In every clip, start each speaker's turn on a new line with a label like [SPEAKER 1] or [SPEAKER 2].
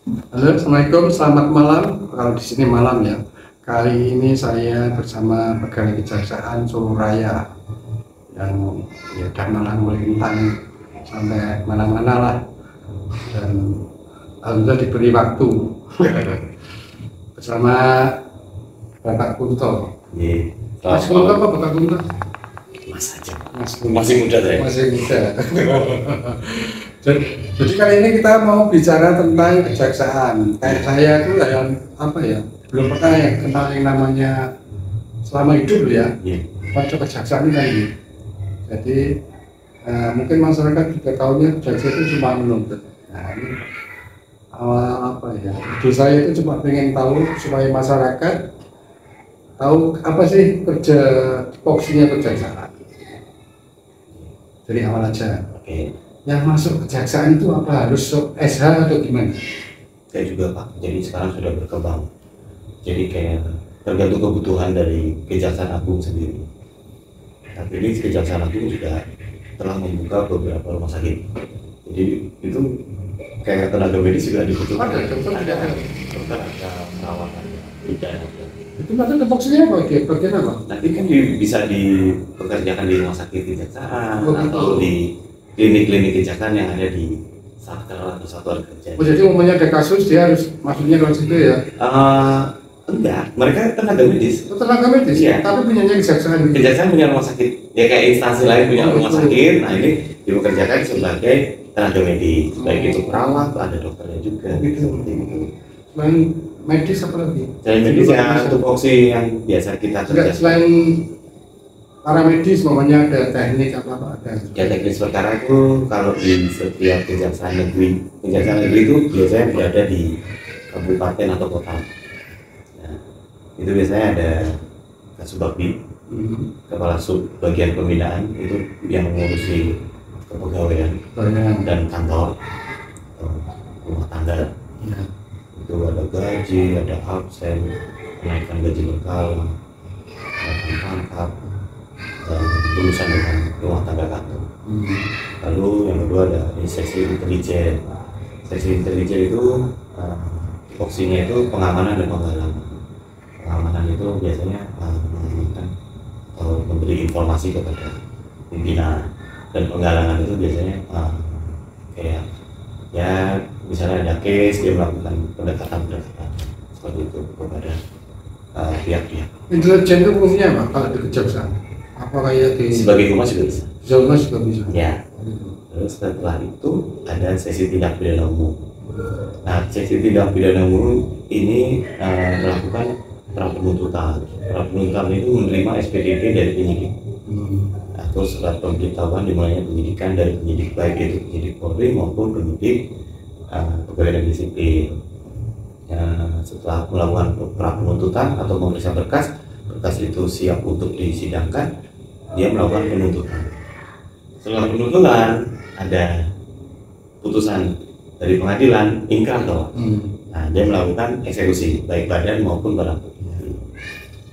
[SPEAKER 1] Halo, Assalamualaikum, selamat malam. Kalau di sini malam ya. Kali ini saya bersama pegawai Kejaksaan Solo Raya yang ya udah malang melintang sampai mana-mana lah. Dan alhamdulillah diberi waktu bersama Bapak Kunto.
[SPEAKER 2] Iya.
[SPEAKER 1] Mas Kunto apa Bapak Kunto?
[SPEAKER 2] Mas aja.
[SPEAKER 1] Mas Kunto.
[SPEAKER 2] Masih muda saya.
[SPEAKER 1] Masih muda. Jadi kali ini kita mau bicara tentang kejaksaan. Kayak saya itu yang apa ya, belum pernah yang kenal yang namanya selama hidup ya.
[SPEAKER 2] Iya.
[SPEAKER 1] Pada kejaksaan ini lagi. Jadi mungkin masyarakat juga tahunya kejaksaan itu cuma menuntut. Nah ini awal apa ya? Ide saya itu cuma pengen tahu supaya masyarakat tahu apa sih kerja tupoksinya kejaksaan. Dari awal aja.
[SPEAKER 2] Oke.
[SPEAKER 1] Yang masuk kejaksaan itu apa, harus SH atau gimana?
[SPEAKER 2] Saya juga Pak. Jadi sekarang sudah berkembang. Jadi kayak tergantung kebutuhan dari Kejaksaan Agung sendiri. Tapi ini Kejaksaan Agung juga telah membuka beberapa rumah sakit. Jadi itu kayak tenaga medis juga dibutuhkan.
[SPEAKER 1] Ada dokter tidak ada.
[SPEAKER 2] Dokter ada perawatan tidak ada.
[SPEAKER 1] Itu nanti tupoksinya apa? Bagian apa?
[SPEAKER 2] Nanti kan bisa dipekerjakan di rumah sakit kejaksaan
[SPEAKER 1] Oh,
[SPEAKER 2] atau
[SPEAKER 1] gitu.
[SPEAKER 2] di klinik-klinik kejaksaan yang ada di Satker atau Satuan Kerja.
[SPEAKER 1] Oh, jadi umumnya ada kasus dia harus masuknya ke situ ya?
[SPEAKER 2] Enggak, mereka tenaga medis.
[SPEAKER 1] Oh, tenaga medis?
[SPEAKER 2] Iya.
[SPEAKER 1] Tapi punyanya kejaksaan.
[SPEAKER 2] Kejaksaan punya rumah sakit, ya kayak instansi lain punya
[SPEAKER 1] Oh,
[SPEAKER 2] rumah
[SPEAKER 1] betul.
[SPEAKER 2] sakit. Nah ini dipekerjakan sebagai tenaga medis, baik itu perawat, ada dokternya juga.
[SPEAKER 1] Gitu.
[SPEAKER 2] Seperti itu.
[SPEAKER 1] Selain medis apa lagi?
[SPEAKER 2] Selain medis ya tupoksi yang biasa kita
[SPEAKER 1] Enggak,
[SPEAKER 2] kerjakan.
[SPEAKER 1] selain para medis, namanya ada teknik apa ada?
[SPEAKER 2] Ya teknis perkara itu kalau di setiap kejaksaan negeri itu biasanya berada di kabupaten atau kota. Nah, itu biasanya ada Kasubagdi, kepala sub bagian pembinaan itu yang mengurusi kepegawaian
[SPEAKER 1] Banyak.
[SPEAKER 2] dan kantor atau rumah tangga.
[SPEAKER 1] Ya.
[SPEAKER 2] Itu ada gaji, ada absen, kenaikan gaji berkala, kenaikan pangkat, dan urusan dengan rumah tangga kantor. Lalu yang kedua ada seksi intelijen. Seksi intelijen itu tupoksinya itu pengamanan dan penggalangan. Pengamanan itu biasanya mengamankan atau memberi informasi kepada pimpinan, dan penggalangan itu biasanya kayak ya misalnya ada case dia melakukan pendekatan seperti itu kepada pihak-pihak.
[SPEAKER 1] Intelijen itu fungsinya apa kalau di kejaksaan? Apa kayak di
[SPEAKER 2] Sebagai humas juga bisa.
[SPEAKER 1] Jawa juga bisa?
[SPEAKER 2] Ya. Terus setelah itu ada sesi tindak pidana umum. Nah, sesi tindak pidana umum ini melakukan prapenuntutan. Prapenuntutan itu menerima SPDP dari penyidik atau surat pemberitahuan dimulainya penyidikan dari penyidik, baik itu penyidik Polri maupun penyidik pegawai negeri sipil. Setelah melakukan prapenuntutan atau memeriksa berkas itu siap untuk disidangkan, dia melakukan penuntutan. Setelah penuntutan ada putusan dari pengadilan ingkrah toh. Nah, dia melakukan eksekusi baik badan maupun barang bukti.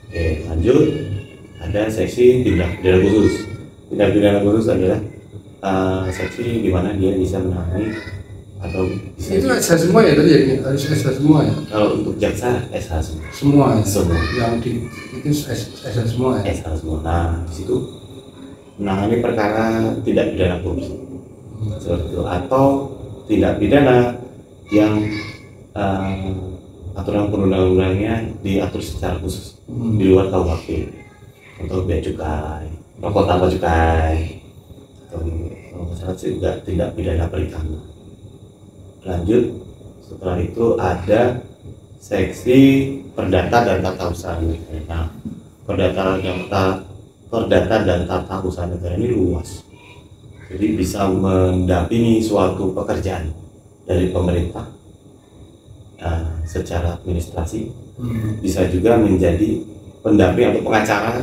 [SPEAKER 2] Oke, lanjut ada seksi tindak pidana khusus. Tindak pidana khusus adalah seksi di mana dia bisa menangani atau bisa
[SPEAKER 1] itu SH semua ya tadi ya? Harus SH semua ya?
[SPEAKER 2] kalau untuk jaksa SH
[SPEAKER 1] Semua ya?
[SPEAKER 2] Semua.
[SPEAKER 1] Yang di itu SH semua ya?
[SPEAKER 2] SH semua. Nah, di situ menangani perkara tindak pidana korupsi seperti itu, atau tindak pidana yang aturan perundang-undangnya diatur secara khusus di luar KUHP, untuk bea cukai, rokok tanpa cukai, atau kalau masalah juga tindak pidana perikanan. Lanjut, setelah itu ada seksi perdata dan tata usaha negara. Nah, perdata dan tata usaha negara ini luas, jadi bisa mendampingi suatu pekerjaan dari pemerintah secara administrasi, bisa juga menjadi pendamping atau pengacara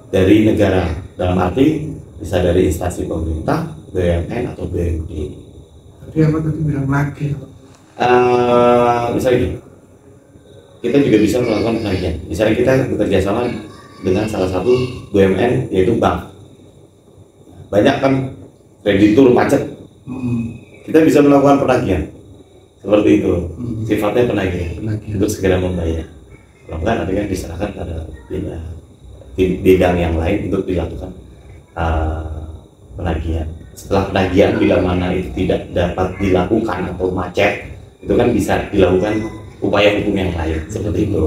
[SPEAKER 2] dari negara, dalam arti bisa dari instansi pemerintah, BUMN atau BUMD.
[SPEAKER 1] Tadi apa tadi bilang lagi?
[SPEAKER 2] Misalnya gini, kita juga bisa melakukan penagihan. Misalnya kita bekerja sama dengan salah satu BUMN yaitu bank. Banyak kan kreditur macet. Kita bisa melakukan penagihan seperti itu. Sifatnya penagih
[SPEAKER 1] Penagih.
[SPEAKER 2] untuk segera membayar. Kalau enggak nanti kan diserahkan pada bidang yang lain untuk dilakukan penagihan. Setelah penagihan bila mana itu tidak dapat dilakukan atau macet, itu kan bisa dilakukan upaya hukum yang lain seperti itu.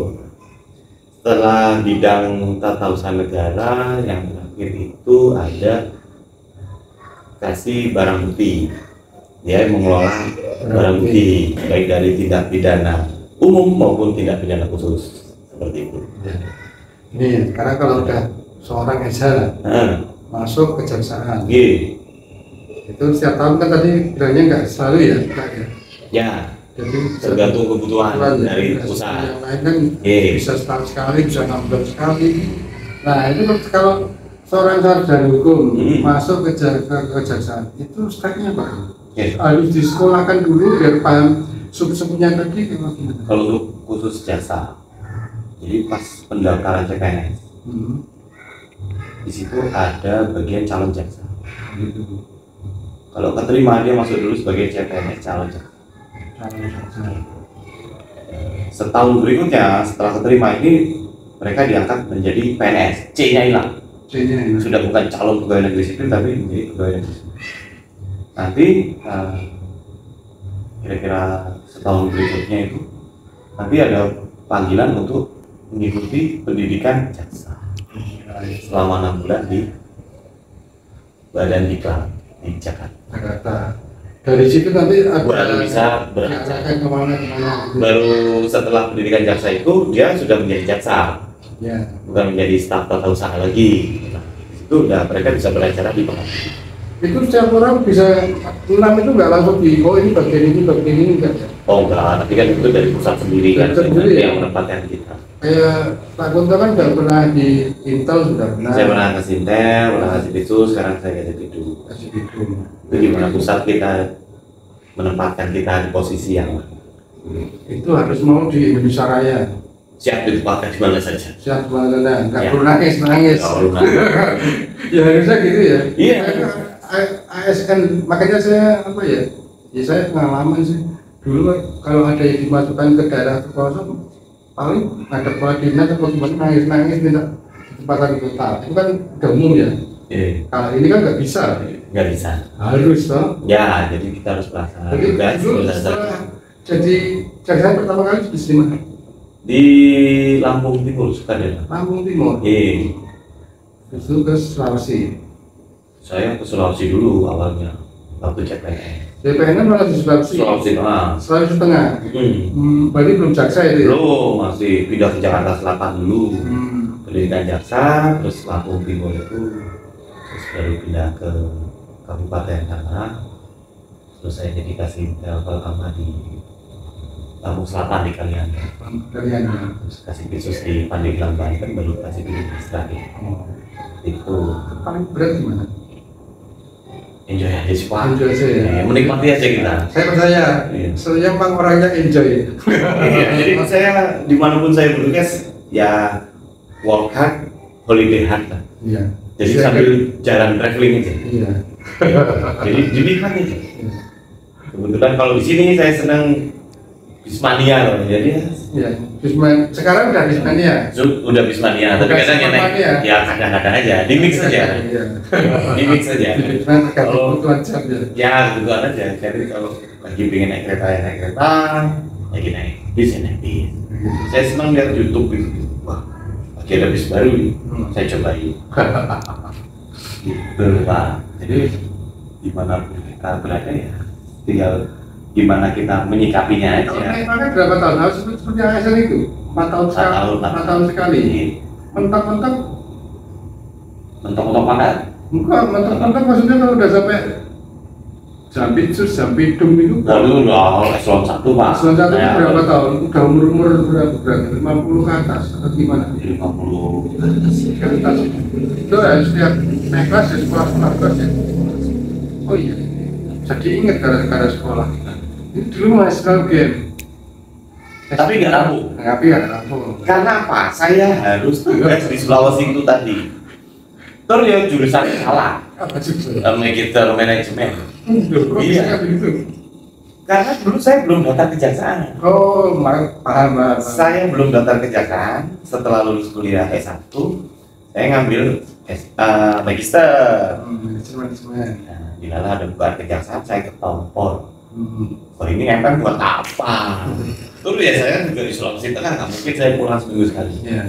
[SPEAKER 2] Setelah bidang tata usaha negara yang terakhir itu ada kasih barang bukti. Dia mengelola barang bukti baik dari tindak pidana umum maupun tindak pidana khusus seperti itu.
[SPEAKER 1] Ya. Ini karena kalau udah seorang SH masuk kejaksaan, itu setiap tahun kan tadi bilangnya nggak selalu ya, enggak ya.
[SPEAKER 2] Ya,
[SPEAKER 1] Jadi
[SPEAKER 2] tergantung kebutuhan dari
[SPEAKER 1] ya,
[SPEAKER 2] usaha.
[SPEAKER 1] yang lain kan bisa setahun sekali, bisa 6 bulan sekali. Nah itu kalau seorang sarjana hukum masuk ke kejaksaan, itu stepnya apa? Harus disekolahkan dulu biar paham sub-subnya tadi gimana?
[SPEAKER 2] Kalau untuk khusus jasa, jadi pas pendaftaran CPNS, di situ ada bagian calon jaksa. Kalau keterima dia masuk dulu sebagai CPNS calon jaksa. Setahun berikutnya setelah keterima ini mereka diangkat menjadi PNS, C-nya hilang. Sudah bukan calon pegawai negeri sipil tapi menjadi pegawai negeri sipil. Nanti kira-kira setahun berikutnya itu nanti ada panggilan untuk mengikuti pendidikan jaksa selama 6 bulan di Badan Diklat di Jakarta.
[SPEAKER 1] Dari situ nanti
[SPEAKER 2] baru bisa beranjak
[SPEAKER 1] kemana.
[SPEAKER 2] Baru setelah pendidikan jaksa itu dia sudah menjadi jaksa,
[SPEAKER 1] Ya.
[SPEAKER 2] bukan menjadi staf tata usaha lagi. Nah, itu udah mereka bisa belajar di pengadilan.
[SPEAKER 1] Itu setiap orang bisa 6 itu nggak langsung di ini bagian ini enggak ya?
[SPEAKER 2] Oh enggak, nanti kan itu dari pusat sendiri kan,
[SPEAKER 1] Dari sendiri, ya?
[SPEAKER 2] yang menempatkan kita.
[SPEAKER 1] Kayak Pak Kunto kan nggak pernah di Intel sudah pernah.
[SPEAKER 2] Saya pernah ke Sintel, pernah ke Situ, sekarang saya ke Situ. Itu gimana pusat kita menempatkan kita di posisi yang
[SPEAKER 1] Itu harus mau di Indonesia Raya.
[SPEAKER 2] siap ditempatkan di mana saja.
[SPEAKER 1] Siap mana nggak
[SPEAKER 2] Ya.
[SPEAKER 1] perlu nangis.
[SPEAKER 2] Kalau
[SPEAKER 1] Ya harusnya gitu ya.
[SPEAKER 2] Iya.
[SPEAKER 1] ASN makanya saya apa ya? Ya saya pengalaman sih. Dulu kalau ada yang dimasukkan ke daerah terpelosok paling ada kepala dinas atau gimana nangis minta kesempatan total. Itu kan udah umum ya. Kalau ini kan nggak bisa.
[SPEAKER 2] nggak bisa.
[SPEAKER 1] Harus toh.
[SPEAKER 2] Ya, jadi kita harus melaksanakan
[SPEAKER 1] Jadi
[SPEAKER 2] tugas
[SPEAKER 1] dulu
[SPEAKER 2] berdasarkan
[SPEAKER 1] setelah jadi jaksa pertama kali di sini
[SPEAKER 2] di Lampung Timur Sukadana.
[SPEAKER 1] Lampung Timur. Itu ke Sulawesi.
[SPEAKER 2] Saya ke Sulawesi dulu awalnya waktu CPNS.
[SPEAKER 1] CPNS malah di Sulawesi.
[SPEAKER 2] Sulawesi Tengah.
[SPEAKER 1] Sulawesi Tengah. Berarti belum jaksa itu. Ya?
[SPEAKER 2] Belum, masih pindah ke Jakarta Selatan dulu. Pendidikan jaksa, terus Lampung Timur itu, terus baru pindah ke Kabupaten Tangerang. Terus saya jadi kasih pertama di Lampung Selatan di Kalianda. Terus kasih khusus di Pandeglang Banten, baru kasih di Australia. Itu
[SPEAKER 1] Paling berat gimana?
[SPEAKER 2] enjoy aja sih Pak.
[SPEAKER 1] Enjoy aja ya.
[SPEAKER 2] Menikmati aja kita.
[SPEAKER 1] Saya percaya, saya memang orangnya enjoy.
[SPEAKER 2] Iya, jadi saya dimanapun saya bertugas ya work hard, holiday hard lah.
[SPEAKER 1] Iya.
[SPEAKER 2] Jadi sambil jalan traveling aja.
[SPEAKER 1] Iya.
[SPEAKER 2] Jadi dilihat aja. Kebetulan kalau di sini saya senang Bismania loh, jadi
[SPEAKER 1] Iya. Sekarang udah Bismania.
[SPEAKER 2] udah Bismania, tapi
[SPEAKER 1] Bukan
[SPEAKER 2] kadang
[SPEAKER 1] Bismania.
[SPEAKER 2] ya kadang-kadang aja, di mix aja,
[SPEAKER 1] Iya.
[SPEAKER 2] di mix aja.
[SPEAKER 1] Tergantung kebutuhan jam ya.
[SPEAKER 2] Ya kebetulan aja, jadi kalau lagi pengen naik kereta ya naik kereta, lagi naik bis ya naik bis. Saya senang lihat YouTube gitu, wah lagi ada bis baru nih, saya cobain. Gitu Pak, jadi dimanapun kita berada ya, tinggal gimana kita menyikapinya
[SPEAKER 1] Kalau
[SPEAKER 2] aja.
[SPEAKER 1] naik pakai berapa tahun? Harus seperti ASN itu 4 tahun sekali. 4 tahun sekali. Mentok-mentok?
[SPEAKER 2] Mentok-mentok mana?
[SPEAKER 1] Enggak, mentok-mentok maksudnya kalau udah sampai Jampitsus, Jampidum itu.
[SPEAKER 2] Waduh, udah eselon 1 Pak.
[SPEAKER 1] Eselon 1 itu
[SPEAKER 2] Saya
[SPEAKER 1] berapa tahun? Udah umur berapa? Berarti 50 ke atas atau gimana?
[SPEAKER 2] 50
[SPEAKER 1] Ke atas. Itu ya setiap naik kelas ya sekolah kelas ya. Oh iya. Jadi ingat gara-gara sekolah. Ini dulu masih game.
[SPEAKER 2] tapi nggak tahu.
[SPEAKER 1] Tapi nggak tahu.
[SPEAKER 2] Karena apa? Saya harus tugas di Sulawesi itu tadi. Terus ya jurusan salah.
[SPEAKER 1] Apa sih?
[SPEAKER 2] Manajemen.
[SPEAKER 1] Kok
[SPEAKER 2] Iya.
[SPEAKER 1] bisa begitu?
[SPEAKER 2] Karena dulu saya belum daftar kejaksaan.
[SPEAKER 1] Oh, paham.
[SPEAKER 2] Saya belum daftar kejaksaan. Setelah lulus kuliah S1, saya ngambil magister.
[SPEAKER 1] Manajemen.
[SPEAKER 2] Nah, dilala ada bukaan kejaksaan, saya ketompor. Oh ini MP buat apa? Terus ya saya juga di Sulawesi Tengah, nggak mungkin saya pulang seminggu sekali.
[SPEAKER 1] Iya.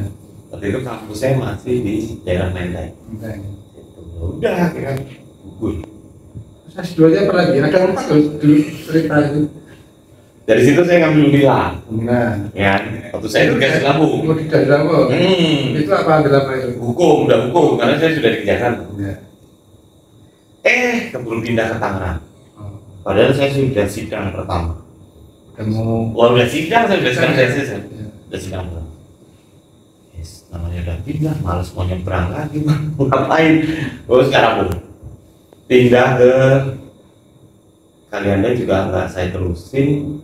[SPEAKER 2] Waktu itu kampus saya masih di daerah Menteng. Udah akhirnya gugur.
[SPEAKER 1] S2-nya apa lagi? Ada 4 loh dulu cerita itu.
[SPEAKER 2] Dari situ saya ngambil Unila.
[SPEAKER 1] Nah,
[SPEAKER 2] Ya, waktu saya juga di Lampung.
[SPEAKER 1] mau di Lampung. Itu apa itu?
[SPEAKER 2] Hukum, udah hukum, karena saya sudah di kejaksaan.
[SPEAKER 1] Ya.
[SPEAKER 2] Keburu pindah ke Tangerang. Padahal saya sudah sidang pertama.
[SPEAKER 1] Kamu
[SPEAKER 2] Udah sidang, saya sudah sidang tesis.
[SPEAKER 1] ya.
[SPEAKER 2] Udah sidang pertama. Yes, namanya udah pindah, males mau nyebrang lagi, mau ngapain? Sekarang pun pindah ke Kalianda juga nggak saya terusin.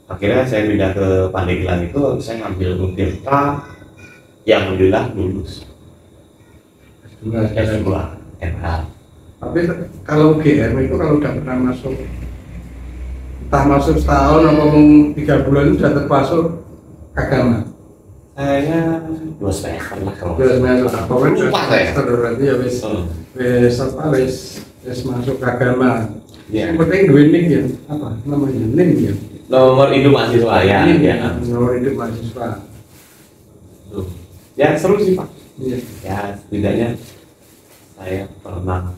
[SPEAKER 2] Akhirnya saya pindah ke Pandeglang itu, saya ngambil Untirta, yang alhamdulillah lulus. S2 MH.
[SPEAKER 1] Tapi kalau GM itu kalau udah pernah masuk, entah masuk setahun atau 3 bulan itu sudah termasuk agama.
[SPEAKER 2] Saya 2 semester lah kalau.
[SPEAKER 1] Lupa saya. Berarti ya wis masuk agama.
[SPEAKER 2] Ya.
[SPEAKER 1] Yang penting duit nik ya, apa namanya nim ya.
[SPEAKER 2] Nomor hidup mahasiswa ya.
[SPEAKER 1] Nim,
[SPEAKER 2] Ya.
[SPEAKER 1] nomor hidup mahasiswa.
[SPEAKER 2] Ya seru sih Pak.
[SPEAKER 1] Iya.
[SPEAKER 2] Ya setidaknya saya pernah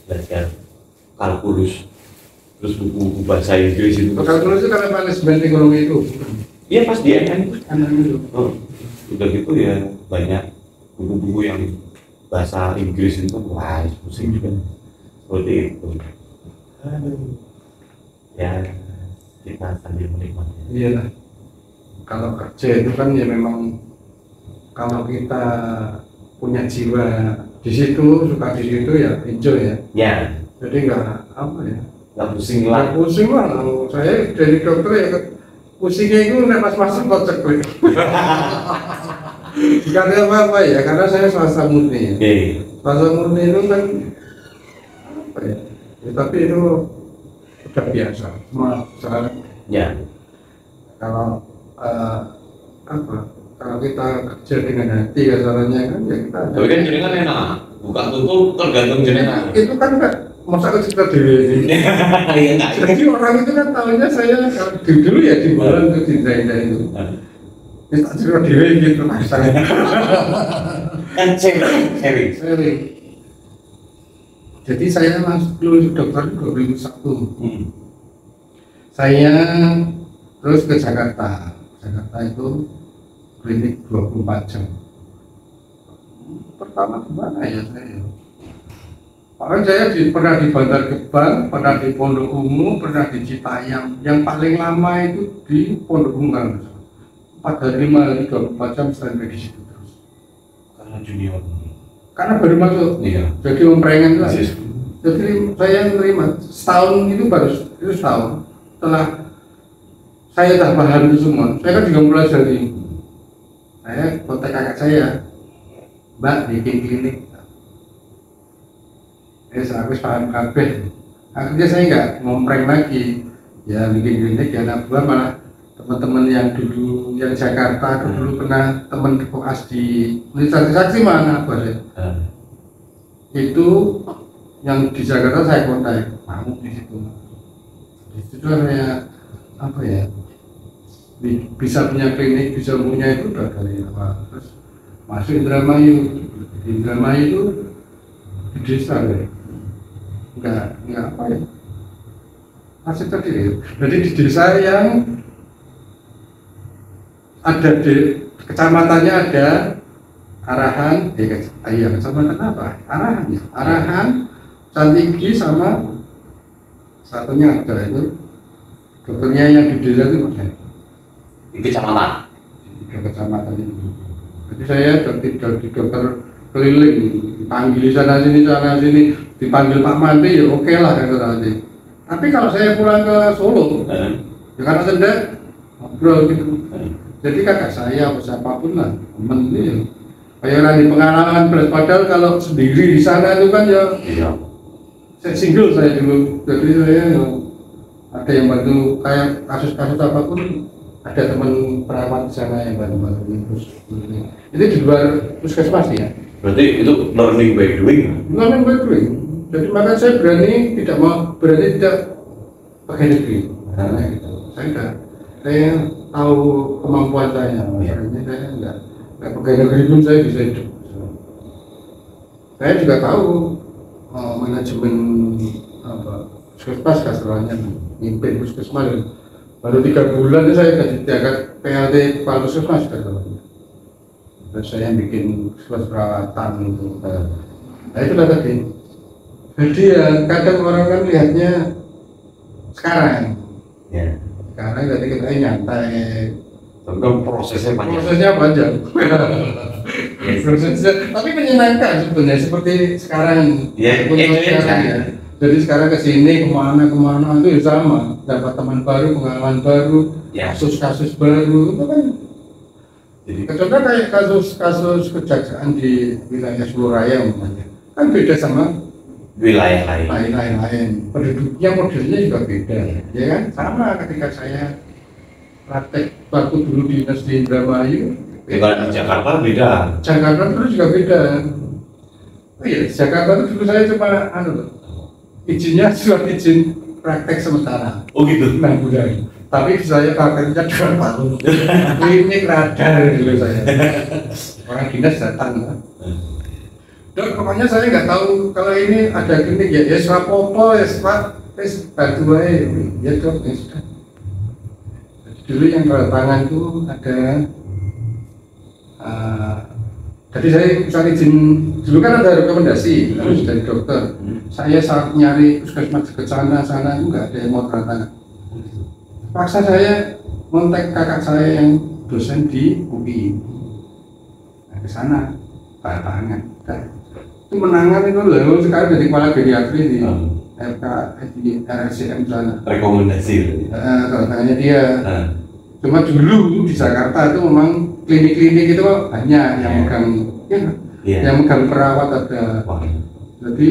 [SPEAKER 2] belajar kalkulus, terus buku-buku bahasa Inggris itu.
[SPEAKER 1] Kalkulus itu karena manajemen ekonomi itu.
[SPEAKER 2] Iya pas di MN.
[SPEAKER 1] Itu.
[SPEAKER 2] Udah gitu ya banyak buku-buku yang bahasa Inggris itu wah pusing juga seperti itu. Aduh. Ya kita sambil menikmati.
[SPEAKER 1] Iyalah. Kalau kerja itu kan ya memang kalau kita punya jiwa di situ, suka di situ ya enjoy ya.
[SPEAKER 2] Ya.
[SPEAKER 1] Jadi nggak apa ya.
[SPEAKER 2] Nggak pusing
[SPEAKER 1] Nggak
[SPEAKER 2] lah.
[SPEAKER 1] pusing lah. Saya dari dokter ya pusingnya itu nek pas masuk kocek. Bukan apa ya, karena saya swasta murni.
[SPEAKER 2] Oke.
[SPEAKER 1] Swasta murni itu kan apa ya? Ya, tapi itu udah biasa. Soalnya
[SPEAKER 2] Ya.
[SPEAKER 1] kalau apa? Kalau kita kerja dengan hati kasarannya kan ya kita.
[SPEAKER 2] Tapi kan jenengan enak. Buka tutup tergantung jenengan.
[SPEAKER 1] Itu kan nggak masa kita dewi.
[SPEAKER 2] Iya enggak.
[SPEAKER 1] Jadi orang itu kan tahunya saya kalau dulu ya di bulan itu cinta-cinta itu. Minta cerita dewi gitu saya.
[SPEAKER 2] Kan cewek.
[SPEAKER 1] Sering. Jadi saya masuk lulus dokter 2001. Saya terus ke Jakarta. Jakarta itu klinik 24 jam. Pertama kemana ya saya? Bahkan saya pernah di Bantar Gebang, pernah di Pondok Ungu, pernah di Citayam. Yang paling lama itu di Pondok Ungu kan. 4 hari 5 hari 24 jam sampai di situ terus.
[SPEAKER 2] Karena junior.
[SPEAKER 1] Karena baru masuk.
[SPEAKER 2] Iya.
[SPEAKER 1] Jadi memprengan lah.
[SPEAKER 2] Persis.
[SPEAKER 1] Jadi saya menerima setahun itu baru itu setahun. Setelah saya tak paham itu semua, saya kan juga mempelajari. Saya kontak kakak saya, Mbak bikin klinik. Saya habis paham kabeh. Akhirnya saya nggak ngompreng lagi, ya bikin klinik ya anak buah malah teman-teman yang dulu yang Jakarta dulu pernah teman koas di Universitas Saksi mana apa ya? Itu yang di Jakarta saya kontak, mau di situ. Di situ saya apa ya? Bisa punya klinik, bisa punya itu udah dari apa? Terus masuk Indramayu. Indramayu itu di desa ya. Enggak apa ya? Masih tadi ya. Jadi di desa yang ada di kecamatannya ada arahan, kecamatan apa? Arahan Cantigi sama satunya ada itu dokternya yang di desa itu ada
[SPEAKER 2] Di kecamatan.
[SPEAKER 1] di kecamatan itu. Jadi saya di dokter keliling, dipanggil sana sini, dipanggil Pak Mandi ya oke lah kan nanti. Tapi kalau saya pulang ke Solo, ya karena sendiri ngobrol gitu. Jadi kakak saya atau siapapun lah, temen ini ya. Kayak lagi pengalaman berat, padahal kalau sendiri di sana itu kan ya.
[SPEAKER 2] Iya.
[SPEAKER 1] Saya single saya dulu, jadi saya ada yang bantu kayak kasus-kasus apapun, ada teman perawat di sana yang bantu terus itu di luar puskesmas ya.
[SPEAKER 2] Berarti itu learning by doing.
[SPEAKER 1] Learning by doing. Jadi maka saya berani tidak pakai negeri karena gitu. Saya tahu kemampuan saya, makanya saya enggak pakai negeri pun saya bisa hidup. Saya juga tahu manajemen puskesmas kasarnya, mimpin puskesmas baru 3 bulan saya diangkat PLT kepala puskesmas kasarnya. Terus saya bikin puskesmas perawatan untuk nah itulah tadi. Jadi ya kadang orang kan lihatnya sekarang jadi kita nyantai.
[SPEAKER 2] Tentu prosesnya panjang.
[SPEAKER 1] Prosesnya tapi menyenangkan sebetulnya seperti sekarang. Jadi sekarang kesini kemana itu ya sama, dapat teman baru, pengalaman baru, kasus-kasus baru itu kan. Jadi contohnya kayak kasus kejaksaan di wilayah Surabaya umpamanya kan beda sama
[SPEAKER 2] wilayah
[SPEAKER 1] lain. Penduduknya modelnya juga beda, ya kan? Sama ketika saya praktek waktu dulu dinas di Indramayu.
[SPEAKER 2] Di Jakarta beda.
[SPEAKER 1] Jakarta terus juga beda. Oh iya, Jakarta itu dulu saya cuma izinnya surat izin praktek sementara.
[SPEAKER 2] Oh gitu.
[SPEAKER 1] 6 bulan. Tapi saya prakteknya 2 tahun. Klinik radar dulu saya. Orang dinas datang. Dan pokoknya saya nggak tahu kalau ini ada klinik ya serapopo bantu aja ya dok ya sudah. Dulu yang tanda tangan itu ada jadi saya misalnya izin dulu kan ada rekomendasi harus dari dokter. Saya saat nyari puskesmas ke sana itu nggak ada yang mau tanda tangan. Paksa saya kontak kakak saya yang dosen di UI. Nah, ke sana tanda tangan. Itu menangan itu loh sekarang jadi kepala geriatri di RK di RSCM sana.
[SPEAKER 2] Rekomendasi.
[SPEAKER 1] Tanda tangannya dia. Cuma dulu di Jakarta itu memang klinik-klinik itu banyak yang megang yang megang perawat ada. Jadi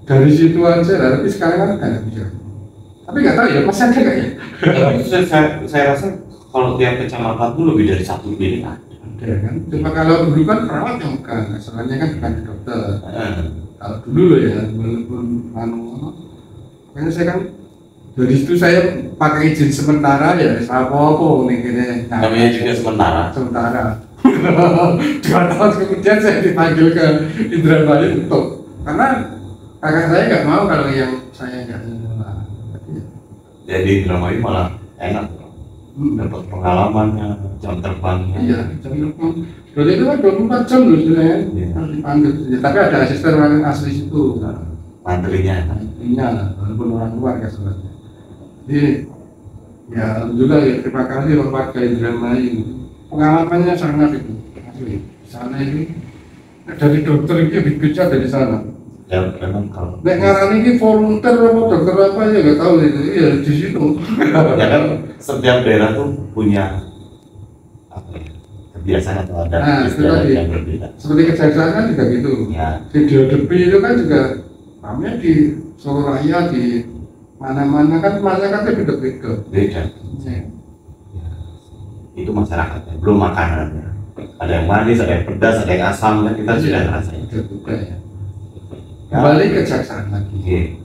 [SPEAKER 1] dari situ aja lah, tapi sekarang kan nggak bisa. Tapi nggak tahu ya masih ada nggak ya?
[SPEAKER 2] Saya rasa kalau tiap kecamatan itu lebih dari 1 klinik
[SPEAKER 1] ada kan. Cuma kalau dulu kan perawat yang megang, asalnya kan bukan dokter. Kalau dulu ya walaupun makanya saya kan dari situ saya pakai izin sementara ya apa-apa nih gini.
[SPEAKER 2] Namanya juga sementara.
[SPEAKER 1] 2 tahun kemudian saya dipanggil ke Indramayu untuk karena kakak saya nggak mau kalau yang saya nggak
[SPEAKER 2] jadi Indramayu malah enak dapat pengalamannya, jam terbangnya.
[SPEAKER 1] Iya, jam terbang. Berarti itu kan 24 jam loh sebenarnya harus dipanggil. Tapi ada asisten orang asli situ.
[SPEAKER 2] Mantrinya
[SPEAKER 1] walaupun orang luar ya sebenarnya. Jadi ya alhamdulillah ya terima kasih warga Indramayu. Pengalamannya sangat itu asli. Sana ini dari dokter ini bisa dari sana.
[SPEAKER 2] Ya memang kalau
[SPEAKER 1] ngarani ini volunteer apa dokter apa ya nggak tahu itu ya di situ.
[SPEAKER 2] Ya kan setiap daerah tuh punya apa ya, kebiasaan atau adat yang berbeda.
[SPEAKER 1] Seperti kejaksaan kan juga gitu.
[SPEAKER 2] Ya.
[SPEAKER 1] Di Diodepi itu kan juga namanya di Solo Raya di mana-mana kan masyarakatnya beda-beda.
[SPEAKER 2] Beda. Ya. Itu masyarakatnya, belum makanannya. Ada yang manis, ada yang pedas, ada yang asam kan kita sudah ngerasain.
[SPEAKER 1] Beda ya. Kembali ke kejaksaan lagi.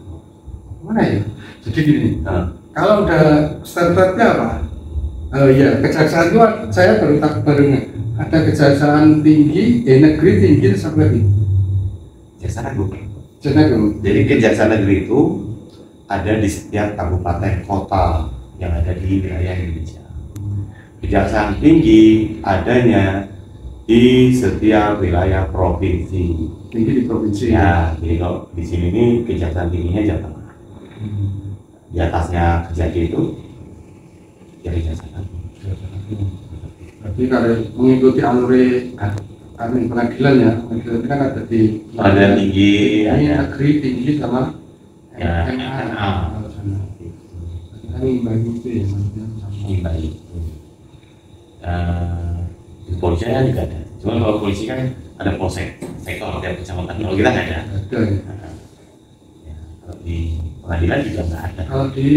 [SPEAKER 1] Mana ya? Jadi gini, kalau udah standarnya apa? Kejaksaan itu saya baru ada kejaksaan tinggi, negeri tinggi sampai ini.
[SPEAKER 2] Kejaksaan Agung.
[SPEAKER 1] Jadi
[SPEAKER 2] kejaksaan negeri itu ada di setiap kabupaten kota yang ada di wilayah Indonesia. Kejaksaan tinggi adanya di setiap wilayah provinsi.
[SPEAKER 1] Tinggi di provinsi.
[SPEAKER 2] Ya, jadi kalau di sini ini kejaksaan tingginya Jawa Tengah. Di atasnya Kejati itu ya kejaksaan.
[SPEAKER 1] Tapi kalau mengikuti aluri pengadilan ya, pengadilan itu kan ada di
[SPEAKER 2] pengadilan tinggi,
[SPEAKER 1] ini negeri tinggi sama
[SPEAKER 2] ya,
[SPEAKER 1] MA. Kan imbangi itu ya,
[SPEAKER 2] imbangi. Di kepolisian juga ada. Cuma kalau polisi kan ada polsek, sektor tiap kecamatan. Kalau kita nggak ada.
[SPEAKER 1] Ada.
[SPEAKER 2] Ya, kalau di pengadilan juga nggak ada.
[SPEAKER 1] Kalau di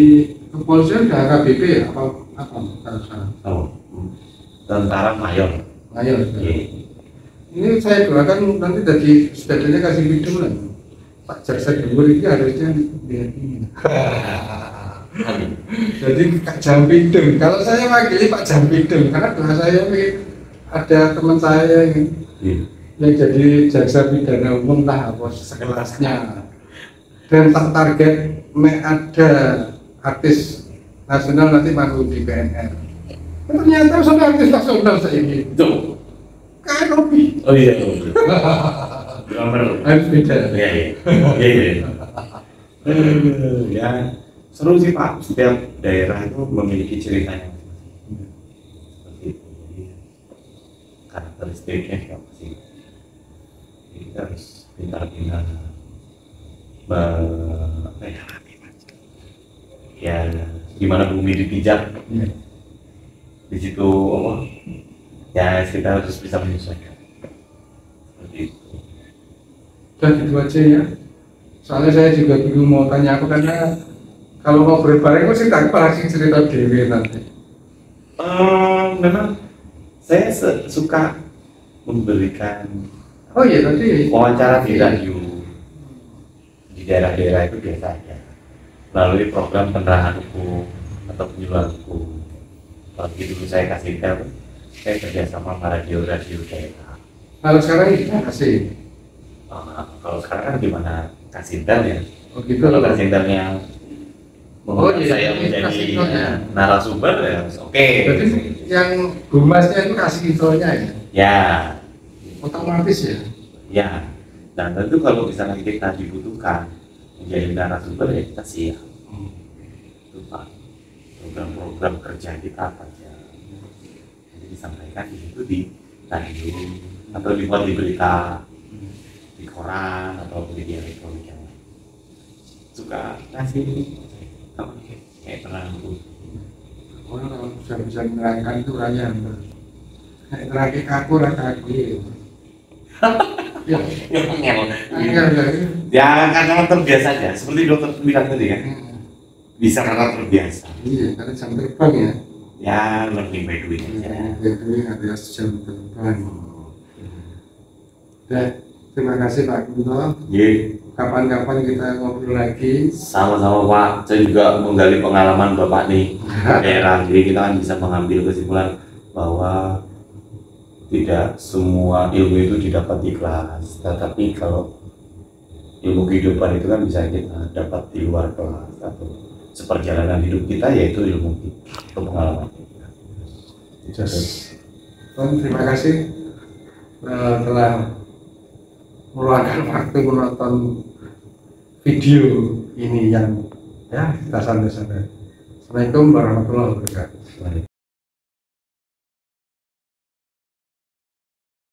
[SPEAKER 1] kepolisian udah AKBP ya apa kalau salah.
[SPEAKER 2] Oh, tentara mayor.
[SPEAKER 1] Ayo.
[SPEAKER 2] Oke.
[SPEAKER 1] Ini saya doakan nanti dari sepedanya kasih video lah. Pak Jaksa Dulur ini harusnya lihat ini.
[SPEAKER 2] Amin.
[SPEAKER 1] Jadi Kak Jampidum. Kalau saya wakili Pak Jampidum karena doa saya ini ada teman saya ini
[SPEAKER 2] Iya.
[SPEAKER 1] yang jadi jaksa pidana umum lah apa sekelasnya. Dan target ada artis nasional nanti masuk di PNR. Ternyata sudah artis nasional saya ini.
[SPEAKER 2] Tuh.
[SPEAKER 1] Kayak Robi.
[SPEAKER 2] Oh iya. Drummer.
[SPEAKER 1] Harus beda.
[SPEAKER 2] Iya, iya. Iya, iya. Ya, seru sih Pak. Setiap daerah itu memiliki ceritanya. Seperti itu. Jadi, karakteristiknya apa sih? Jadi kita harus pintar-pintar ya, gimana bumi dipijak.
[SPEAKER 1] Iya.
[SPEAKER 2] Di situ apa? Ya, kita harus bisa menyesuaikan. Seperti itu.
[SPEAKER 1] Dan itu aja ya. Soalnya saya juga dulu mau tanya aku karena kalau mau berbareng sih tak pasti cerita Dewi nanti.
[SPEAKER 2] Memang saya suka memberikan
[SPEAKER 1] Oh iya tadi
[SPEAKER 2] wawancara di radio di daerah-daerah itu biasa aja melalui program penerangan hukum atau penyuluhan hukum. Kalau dulu saya kasih tahu, saya kerjasama sama radio-radio daerah.
[SPEAKER 1] Kalau sekarang kita kasih.
[SPEAKER 2] Kalau sekarang kan gimana Kasintan ya?
[SPEAKER 1] Oh gitu.
[SPEAKER 2] Kalau Kasintannya
[SPEAKER 1] Oh, iya,
[SPEAKER 2] saya
[SPEAKER 1] ini
[SPEAKER 2] menjadi
[SPEAKER 1] Kasintan ya.
[SPEAKER 2] narasumber ya, oke.
[SPEAKER 1] Jadi yang humasnya itu kasih infonya ya.
[SPEAKER 2] Ya,
[SPEAKER 1] Otomatis ya.
[SPEAKER 2] ya. Dan tentu kalau misalnya kita dibutuhkan menjadi narasumber ya kita siap. Itu Pak, program-program kerja kita apa aja. Jadi disampaikan di situ di radio atau dibuat di berita di koran atau media elektronik yang lain. Suka kasih apa kayak penerangku.
[SPEAKER 1] Orang kalau bisa menerangkan itu raya. Lagi kaku kaku. Ya.
[SPEAKER 2] Ya, ya karena terbiasa aja. Seperti dokter bilang tadi kan, bisa karena terbiasa.
[SPEAKER 1] Iya, karena jam terbang ya.
[SPEAKER 2] Ya learning by doing aja.
[SPEAKER 1] Itu alias jam terbang. Terima kasih Pak Kunto.
[SPEAKER 2] Ye,
[SPEAKER 1] Kapan-kapan kita ngobrol lagi.
[SPEAKER 2] sama-sama Pak. Saya juga menggali pengalaman Bapak nih daerah. Jadi kita kan bisa mengambil kesimpulan bahwa tidak semua ilmu itu didapat di kelas, tetapi kalau ilmu kehidupan itu kan bisa kita dapat di luar kelas atau seperjalanan hidup kita, yaitu ilmu kita atau pengalaman kita.
[SPEAKER 1] Terima kasih telah meluangkan waktu menonton video ini yang ya kita santai-santai. Assalamualaikum warahmatullahi wabarakatuh.